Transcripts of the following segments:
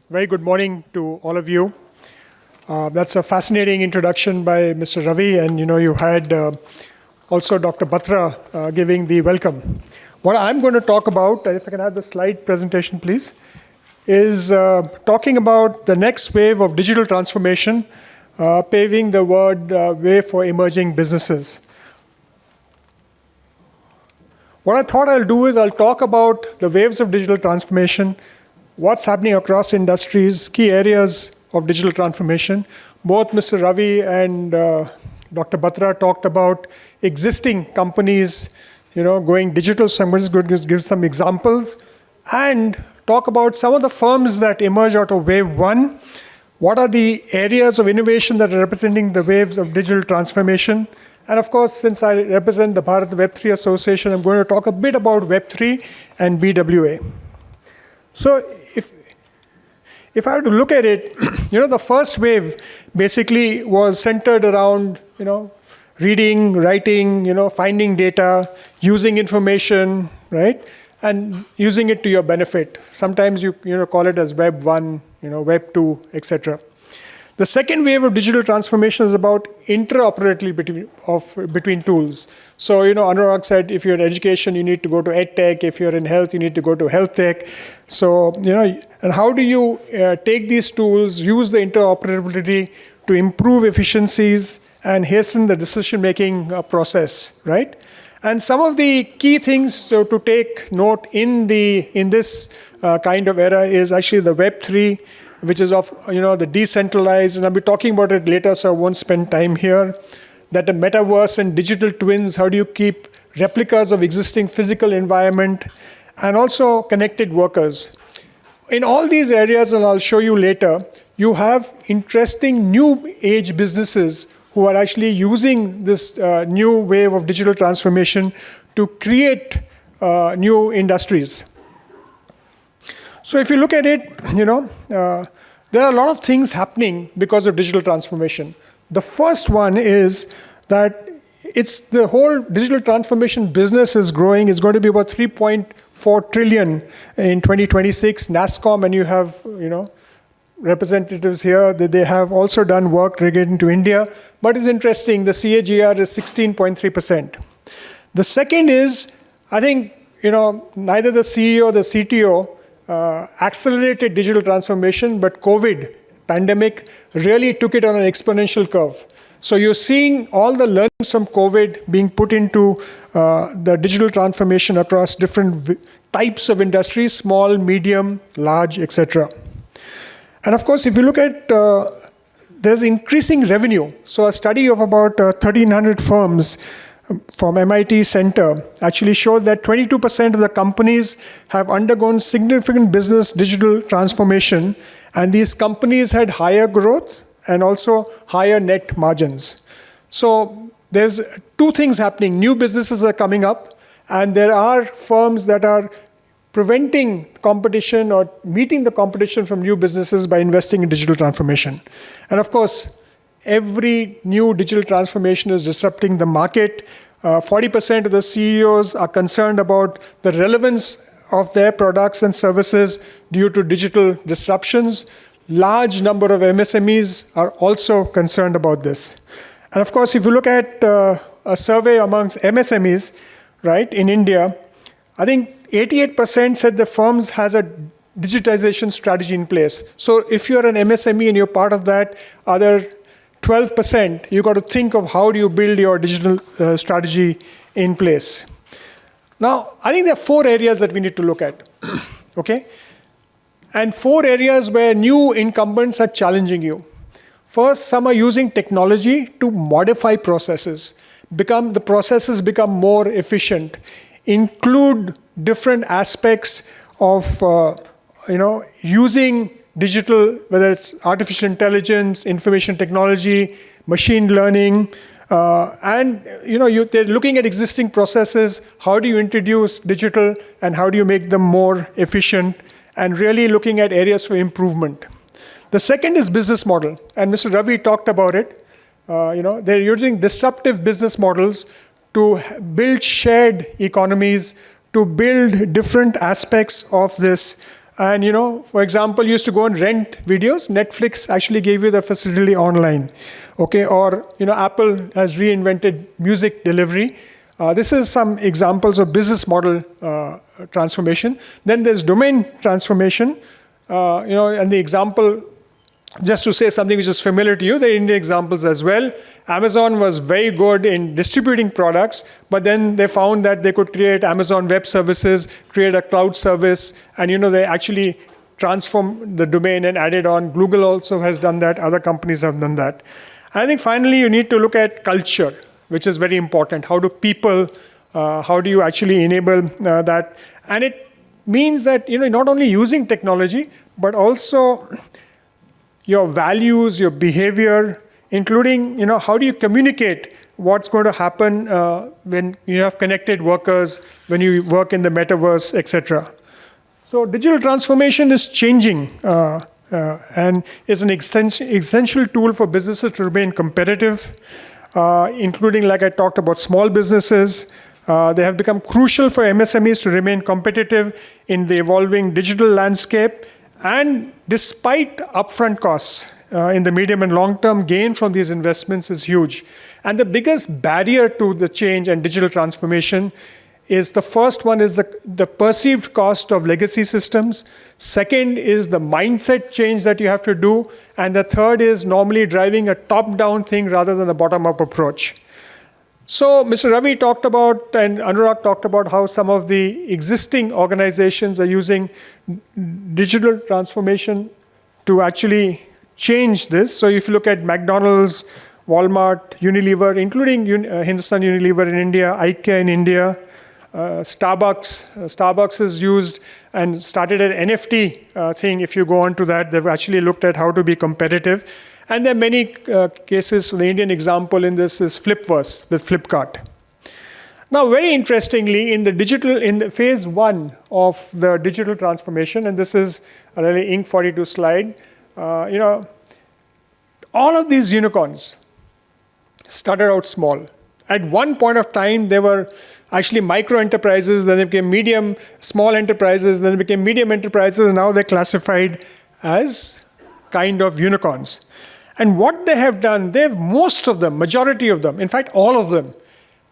Very good morning to all of you. That's a fascinating introduction by Mr. Ravi, and you had also Dr. Batra giving the welcome. What I'm going to talk about, if I can have the slide presentation please, is talking about the next wave of digital transformation, paving the way for emerging businesses. What I thought I'll do is I'll talk about the waves of digital transformation, what's happening across industries, key areas of digital transformation. Both Mr. Ravi and Dr. Batra talked about existing companies, going digital. So I'm going to give some examples and talk about some of the firms that emerge out of wave one. What are the areas of innovation that are representing the waves of digital transformation? And of course, since I represent the Bharat Web3 Association, I'm going to talk a bit about Web3 and BWA. So if I were to look at it, the first wave basically was centered around, reading, writing, finding data, using information, right? And using it to your benefit. Sometimes you call it as Web 1, Web 2, etc. The second wave of digital transformation is about interoperability between tools. So, Anurag said, if you're in education, you need to go to EdTech. If you're in health, you need to go to health tech. So, and how do you take these tools, use the interoperability to improve efficiencies and hasten the decision-making process, right? And some of the key things to take note in this kind of era is actually the Web 3, which is of the decentralized, and I'll be talking about it later, so I won't spend time here. That the metaverse and digital twins, how do you keep replicas of existing physical environment, and also connected workers. In all these areas, and I'll show you later, you have interesting new age businesses who are actually using this new wave of digital transformation to create new industries. So if you look at it, there are a lot of things happening because of digital transformation. The first one is that it's the whole digital transformation business is growing. It's going to be about 3.4 trillion in 2026. NASSCOM, and you have representatives here, that they have also done work relating to India. But it's interesting, the CAGR is 16.3%. The second is, I think, neither the CEO or the CTO accelerated digital transformation, but COVID pandemic really took it on an exponential curve. So you're seeing all the learnings from COVID being put into the digital transformation across different types of industries, small, medium, large, etc. And of course, if you look at, there's increasing revenue. So a study of about 1,300 firms from MIT Center actually showed that 22% of the companies have undergone significant business digital transformation, and these companies had higher growth and also higher net margins. So there's two things happening. New businesses are coming up, and there are firms that are preventing competition or meeting the competition from new businesses by investing in digital transformation. And of course, every new digital transformation is disrupting the market. 40% of the CEOs are concerned about the relevance of their products and services due to digital disruptions. Large number of MSMEs are also concerned about this. And of course, if you look at a survey amongst MSMEs, right, in India, I think 88% said the firms has a digitization strategy in place. So if you're an MSME and you're part of that, other 12%, you got to think of how do you build your digital strategy in place. Now, I think there are 4 areas that we need to look at, okay? And 4 areas where new incumbents are challenging you. First, some are using technology to modify processes, the processes become more efficient, include different aspects of, using digital, whether it's artificial intelligence, information technology, machine learning, and they're looking at existing processes. How do you introduce digital and how do you make them more efficient, and really looking at areas for improvement. The second is business model, and Mr. Ravi talked about it. They're using disruptive business models to build shared economies, to build different aspects of this And, for example, you used to go and rent videos. Netflix actually gave you the facility online. Okay, or, Apple has reinvented music delivery. This is some examples of business model transformation. Then there's domain transformation. And the example, just to say something which is familiar to you, the Indian examples as well. Amazon was very good in distributing products, but then they found that they could create Amazon Web Services, create a cloud service, and they actually transformed the domain and added on. Google also has done that. Other companies have done that. And I think finally you need to look at culture, which is very important. How do people, how do you actually enable that? And it means that not only using technology, but also your values, your behavior, including how do you communicate what's going to happen when you have connected workers, when you work in the metaverse, etc. So digital transformation is changing and is an essential tool for businesses to remain competitive, including, like I talked about, small businesses. They have become crucial for MSMEs to remain competitive in the evolving digital landscape. And despite upfront costs, in the medium and long term, gain from these investments is huge. And the biggest barrier to the change and digital transformation is the first one is the perceived cost of legacy systems. Second is the mindset change that you have to do. And the third is normally driving a top-down thing rather than a bottom-up approach. So Mr. Ravi talked about, and Anurag talked about, how some of the existing organizations are using digital transformation to actually change this. So if you look at McDonald's, Walmart, Unilever, including Hindustan Unilever in India, IKEA in India, Starbucks is used and started an NFT thing. If you go on to that, they've actually looked at how to be competitive. And there are many cases. The Indian example in this is Flipverse with Flipkart. Now, very interestingly, in the phase 1 of the digital transformation, and this is a really Inc. 42 slide, all of these unicorns started out small. At one point of time, they were actually micro enterprises, then they became small enterprises, then they became medium enterprises, and now they're classified as kind of unicorns. And what they have done, most of them, majority of them, in fact, all of them,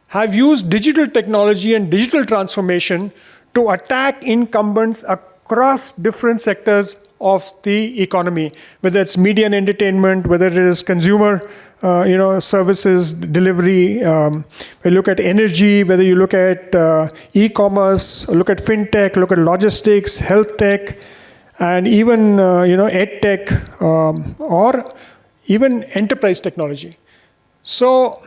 have used digital technology and digital transformation to attack incumbents across different sectors of the economy, whether it's media and entertainment, whether it is consumer services, delivery, we look at energy, whether you look at e-commerce, look at fintech, look at logistics, health tech, and even ed tech, or even enterprise technology. So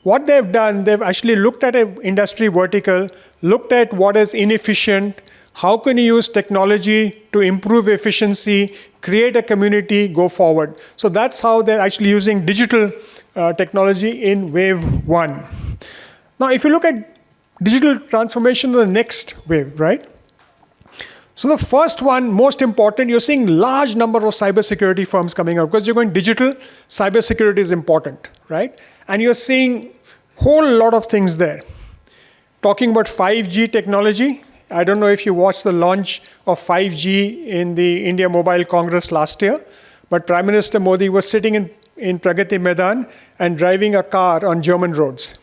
what they've done, they've actually looked at an industry vertical, looked at what is inefficient, how can you use technology to improve efficiency, create a community, go forward. So that's how they're actually using digital technology in wave 1. Now, if you look at digital transformation, the next wave, right? So the first one, most important, you're seeing large number of cybersecurity firms coming out because you're going digital. Cybersecurity is important, right? And you're seeing whole lot of things there. Talking about 5G technology. I don't know if you watched the launch of 5G in the India Mobile Congress last year, but Prime Minister Modi was sitting in Pragati Maidan and driving a car on German roads.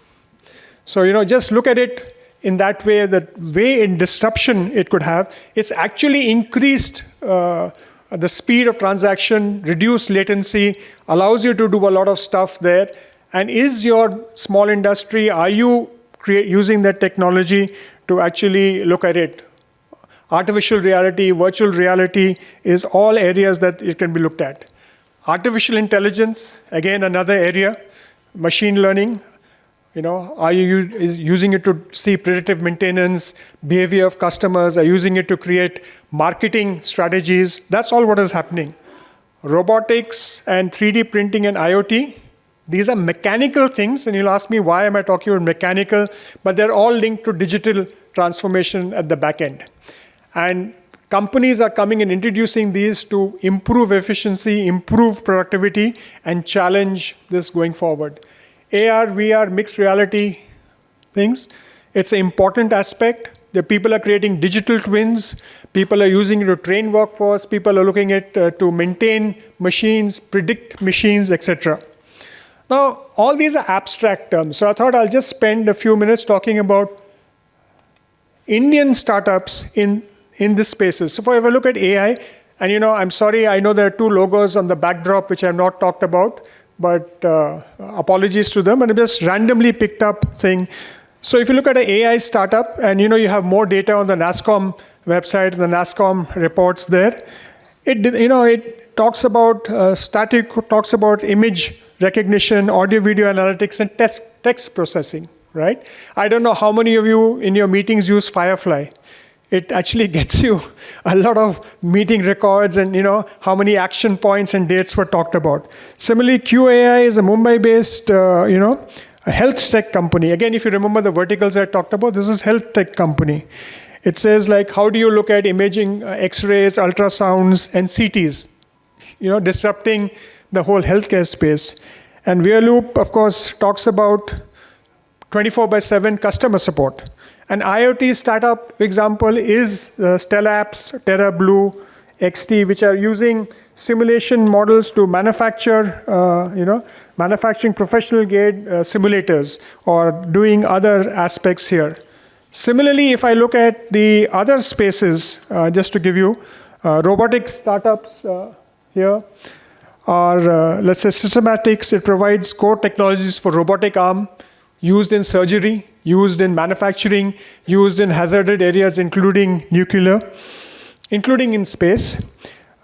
So, just look at it in that way, the way in disruption it could have. It's actually increased the speed of transaction, reduced latency, allows you to do a lot of stuff there. And is your small industry, are you using that technology to actually look at it? Artificial reality, virtual reality is all areas that it can be looked at. Artificial intelligence, again, another area. Machine learning, are you using it to see predictive maintenance, behavior of customers, are you using it to create marketing strategies? That's all what is happening. Robotics and 3D printing and IoT, these are mechanical things, and you'll ask me why am I talking about mechanical, but they're all linked to digital transformation at the back end. And companies are coming and introducing these to improve efficiency, improve productivity, and challenge this going forward. AR, VR, mixed reality things, it's an important aspect. The people are creating digital twins. People are using it to train workforce. People are looking at to maintain machines, predict machines, etc. Now, all these are abstract terms. So I thought I'll just spend a few minutes talking about Indian startups in these spaces. So if I look at AI, and I'm sorry, I know there are two logos on the backdrop which I have not talked about, but apologies to them. And I just randomly picked up thing. So if you look at an AI startup, and you have more data on the NASSCOM website, the NASSCOM reports there. It talks about talks about image recognition, audio video analytics, and text processing, right? I don't know how many of you in your meetings use Firefly. It actually gets you a lot of meeting records and how many action points and dates were talked about. Similarly, QAI is a Mumbai-based a health tech company. Again, if you remember the verticals I talked about, this is health tech company. It says like, how do you look at imaging, X-rays, ultrasounds, and CTs, disrupting the whole healthcare space. And Veerloop, of course, talks about 24/7 customer support. An IoT startup example is Stellapps, TerraBlue, XT, which are using simulation models to manufacture, manufacturing professional grade simulators or doing other aspects here. Similarly, if I look at the other spaces, just to give you robotic startups here, or let's say Systematics, it provides core technologies for robotic arm used in surgery, used in manufacturing, used in hazarded areas, including nuclear, including in space.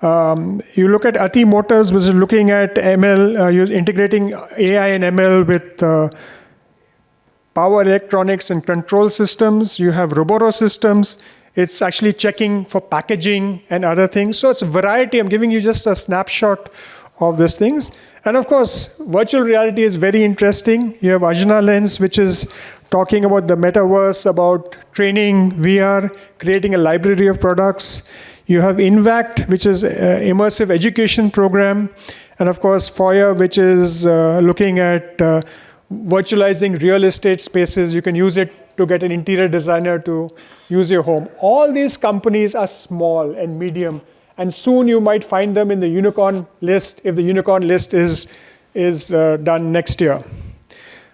You look at Ati Motors, which is looking at ML, integrating AI and ML with power electronics and control systems. You have Roboro Systems. It's actually checking for packaging and other things. So it's a variety. I'm giving you just a snapshot of these things. And of course, virtual reality is very interesting. You have Ajna Lens, which is talking about the metaverse, about training VR, creating a library of products. You have INVACT, which is an immersive education program. And of course, Foyer, which is looking at virtualizing real estate spaces. You can use it to get an interior designer to use your home. All these companies are small and medium. And soon you might find them in the unicorn list if the unicorn list is done next year.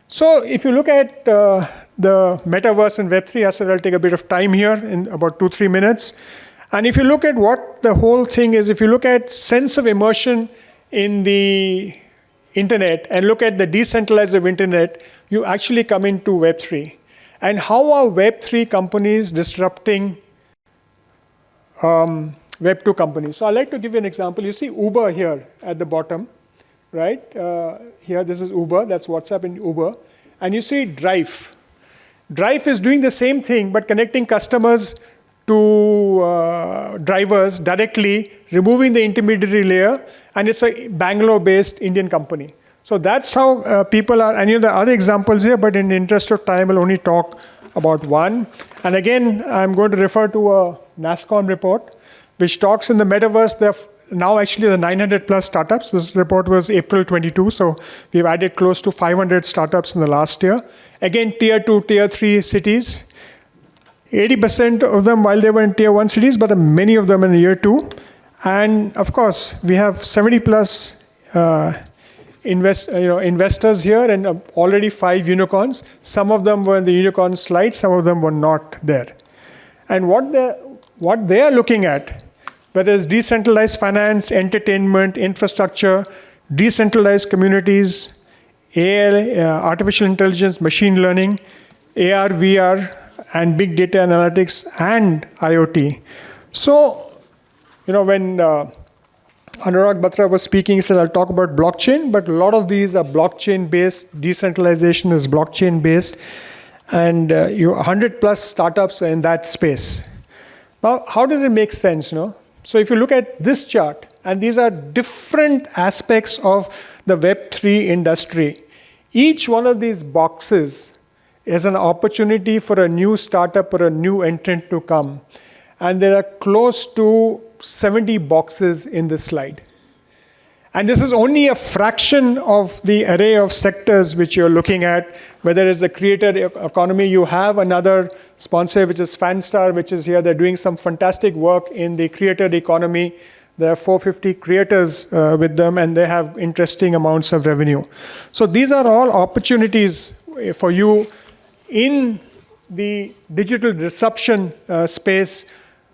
So if you look at the metaverse and Web3, I said I'll take a bit of time here in about 2-3 minutes. And if you look at what the whole thing is, if you look at sense of immersion in the internet and look at the decentralized of internet, you actually come into Web3. And how are Web3 companies disrupting Web2 companies? So I'd like to give you an example. You see Uber here at the bottom, right? Here, this is Uber. That's WhatsApp and Uber. And you see Drive. Drive is doing the same thing, but connecting customers to drivers directly, removing the intermediary layer, and it's a Bangalore-based Indian company. So that's how people are, and there are other examples here, but in the interest of time, I'll only talk about one. And again, I'm going to refer to a NASSCOM report, which talks in the metaverse. There are now actually the 900 plus startups. This report was April 22, so we've added close to 500 startups in the last year. Again, tier 2, tier 3 cities. 80% of them while they were in tier 1 cities, but many of them in year 2. And of course, we have 70 plus investors here and already 5 unicorns. Some of them were in the unicorn slide, some of them were not there. And what they are looking at, whether it's decentralized finance, entertainment, infrastructure, decentralized communities, AI, artificial intelligence, machine learning, AR, VR, and big data analytics and IoT. So, when Anurag Batra was speaking, he said, I'll talk about blockchain, but a lot of these are blockchain-based. Decentralization is blockchain-based. And 100 plus startups are in that space. Now, how does it make sense? So if you look at this chart, and these are different aspects of the Web3 industry, each one of these boxes is an opportunity for a new startup or a new entrant to come. And there are close to 70 boxes in this slide. And this is only a fraction of the array of sectors which you're looking at, whether it's the creator economy. You have another sponsor, which is Fanstar, which is here. They're doing some fantastic work in the creator economy. There are 450 creators with them, and they have interesting amounts of revenue. So these are all opportunities for you in the digital disruption space.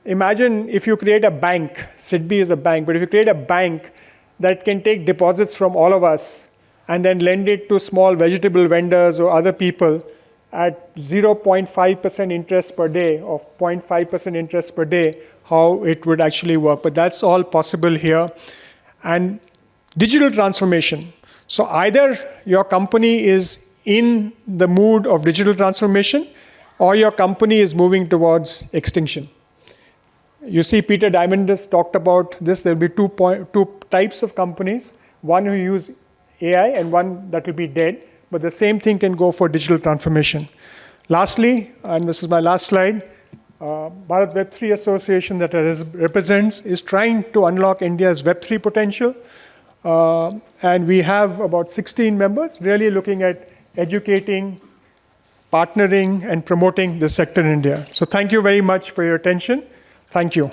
Imagine if you create a bank. SIDBI is a bank, but if you create a bank that can take deposits from all of us and then lend it to small vegetable vendors or other people at 0.5% interest per day or 0.5% interest per day, how it would actually work. But that's all possible here. And digital transformation. So either your company is in the mood of digital transformation or your company is moving towards extinction. You see, Peter Diamandis talked about this. There will be two types of companies, one who use AI and one that will be dead, but the same thing can go for digital transformation. Lastly, and this is my last slide, Bharat Web3 Association that represents is trying to unlock India's Web3 potential. And we have about 16 members really looking at educating, partnering, and promoting this sector in India. So thank you very much for your attention. Thank you.